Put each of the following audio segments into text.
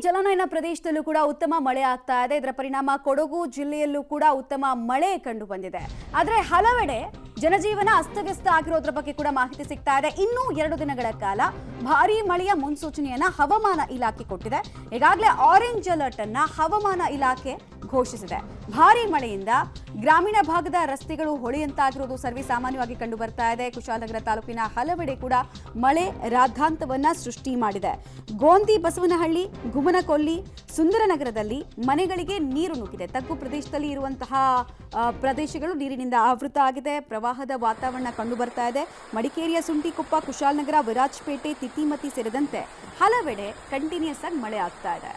ಜಲಾನಯನ ಪ್ರದೇಶದಲ್ಲೂ ಕೂಡ ಉತ್ತಮ ಮಳೆ ಆಗ್ತಾ ಇದೆ. ಇದರ ಪರಿಣಾಮ ಕೊಡಗು ಜಿಲ್ಲೆಯಲ್ಲೂ ಕೂಡ ಉತ್ತಮ ಮಳೆ ಕಂಡು ಬಂದಿದೆ. ಆದರೆ ಹಲವೆಡೆ ಜನಜೀವನ ಅಸ್ತವ್ಯಸ್ತ ಆಗಿರೋದ್ರ ಬಗ್ಗೆ ಕೂಡ ಮಾಹಿತಿ ಸಿಗ್ತಾ ಇದೆ. ಇನ್ನೂ 2 ದಿನಗಳ ಕಾಲ ಭಾರೀ ಮಳೆಯ ಮುನ್ಸೂಚನೆಯನ್ನ ಹವಾಮಾನ ಇಲಾಖೆ ಕೊಟ್ಟಿದೆ. ಈಗಾಗಲೇ ಆರೆಂಜ್ ಅಲರ್ಟ್ ಅನ್ನ ಹವಾಮಾನ ಇಲಾಖೆ ಘೋಷಿಸಿದೆ. ಭಾರೀ ಮಳೆಯಿಂದ ಗ್ರಾಮೀಣ ಭಾಗದ ರಸ್ತೆಗಳು ಹೊಳೆಯಂತಾಗಿರುವುದು ಸರ್ವೇ ಸಾಮಾನ್ಯವಾಗಿ ಕಂಡು ಬರ್ತಾ ಇದೆ. ಕುಶಾಲನಗರ ತಾಲೂಕಿನ ಹಲವೆಡೆ ಕೂಡ ಮಳೆ ರಾದ್ಧಾಂತವನ್ನ ಸೃಷ್ಟಿ ಮಾಡಿದೆ. ಗೋಂದಿ ಬಸವನಹಳ್ಳಿ, ಗುಮ್ಮನಕೊಲ್ಲಿ, ಸುಂದರನಗರದಲ್ಲಿ ಮನೆಗಳಿಗೆ ನೀರು ನುಗ್ಗಿದೆ. ತಗ್ಗು ಪ್ರದೇಶದಲ್ಲಿ ಇರುವಂತಹ ಪ್ರದೇಶಗಳು ನೀರಿನಿಂದ ಆವೃತ ಆಗಿದೆ. ಪ್ರವಾಹದ ವಾತಾವರಣ ಕಂಡು ಬರ್ತಾ ಇದೆ. ಮಡಿಕೇರಿಯ ಸುಂಟಿಕೊಪ್ಪ, ಕುಶಾಲನಗರ, ವಿರಾಜಪೇಟೆ, ತಿತಿಮತಿ ಸೇರಿದಂತೆ ಹಲವೆಡೆ ಕಂಟಿನ್ಯೂಸ್ ಆಗಿ ಮಳೆ ಆಗ್ತಾ ಇದೆ.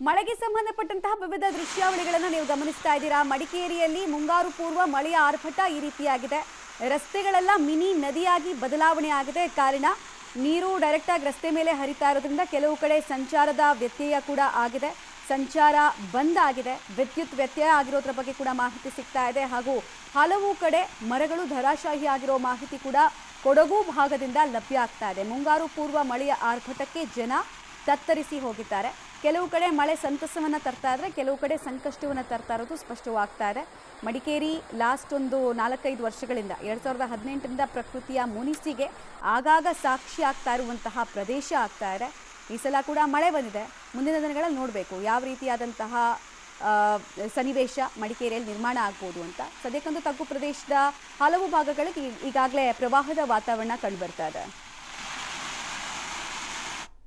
ಮಳೆಗೆ ಸಂಬಂಧಪಟ್ಟಂತಹ ವಿವಿಧ ದೃಶ್ಯಾವಳಿಗಳನ್ನು ನೀವು ಗಮನಿಸ್ತಾ ಇದ್ದೀರಾ. ಮಡಿಕೇರಿಯಲ್ಲಿ ಮುಂಗಾರು ಪೂರ್ವ ಮಳೆಯ ಆರ್ಭಟ ಈ ರೀತಿಯಾಗಿದೆ. ರಸ್ತೆಗಳೆಲ್ಲ ಮಿನಿ ನದಿಯಾಗಿ ಬದಲಾವಣೆ ಆಗಿದೆ. ಕಾರಣ ನೀರು ಡೈರೆಕ್ಟ್ ಆಗಿ ರಸ್ತೆ ಮೇಲೆ ಹರಿತಾ ಇರೋದ್ರಿಂದ ಕೆಲವು ಕಡೆ ಸಂಚಾರದ ವ್ಯತ್ಯಯ ಕೂಡ ಆಗಿದೆ. ಸಂಚಾರ ಬಂದ್ ಆಗಿದೆ. ವಿದ್ಯುತ್ ವ್ಯತ್ಯಯ ಆಗಿರೋದ್ರ ಬಗ್ಗೆ ಕೂಡ ಮಾಹಿತಿ ಸಿಗ್ತಾ ಇದೆ. ಹಾಗೂ ಹಲವು ಕಡೆ ಮರಗಳು ಧರಾಶಾಹಿ ಆಗಿರೋ ಮಾಹಿತಿ ಕೂಡ ಕೊಡಗು ಭಾಗದಿಂದ ಲಭ್ಯ ಆಗ್ತಾ ಇದೆ. ಮುಂಗಾರು ಪೂರ್ವ ಮಳೆಯ ಆರ್ಭಟಕ್ಕೆ ಜನ ತತ್ತರಿಸಿ ಹೋಗಿದ್ದಾರೆ. ಕೆಲವು ಕಡೆ ಮಳೆ ಸಂತಸವನ್ನು ತರ್ತಾ ಇದ್ರೆ, ಕೆಲವು ಕಡೆ ಸಂಕಷ್ಟವನ್ನು ತರ್ತಾ ಇರೋದು ಸ್ಪಷ್ಟವಾಗ್ತಾ ಇದೆ. ಮಡಿಕೇರಿ ಲಾಸ್ಟ್ ಒಂದು 4-5 ವರ್ಷಗಳಿಂದ 2018ರಿಂದ ಪ್ರಕೃತಿಯ ಮುನಿಸಿಗೆ ಆಗಾಗ ಸಾಕ್ಷಿ ಆಗ್ತಾ ಇರುವಂತಹ ಪ್ರದೇಶ ಆಗ್ತಾ ಇದೆ. ಈ ಸಲ ಕೂಡ ಮಳೆ ಬಂದಿದೆ. ಮುಂದಿನ ದಿನಗಳಲ್ಲಿ ನೋಡಬೇಕು ಯಾವ ರೀತಿಯಾದಂತಹ ಸನ್ನಿವೇಶ ಮಡಿಕೇರಿಯಲ್ಲಿ ನಿರ್ಮಾಣ ಆಗ್ಬೋದು ಅಂತ. ಸದ್ಯಕ್ಕಂತೂ ತಗ್ಗು ಪ್ರದೇಶದ ಹಲವು ಭಾಗಗಳಿಗೆ ಈಗಾಗಲೇ ಪ್ರವಾಹದ ವಾತಾವರಣ ಕಂಡು ಬರ್ತಾ ಇದೆ.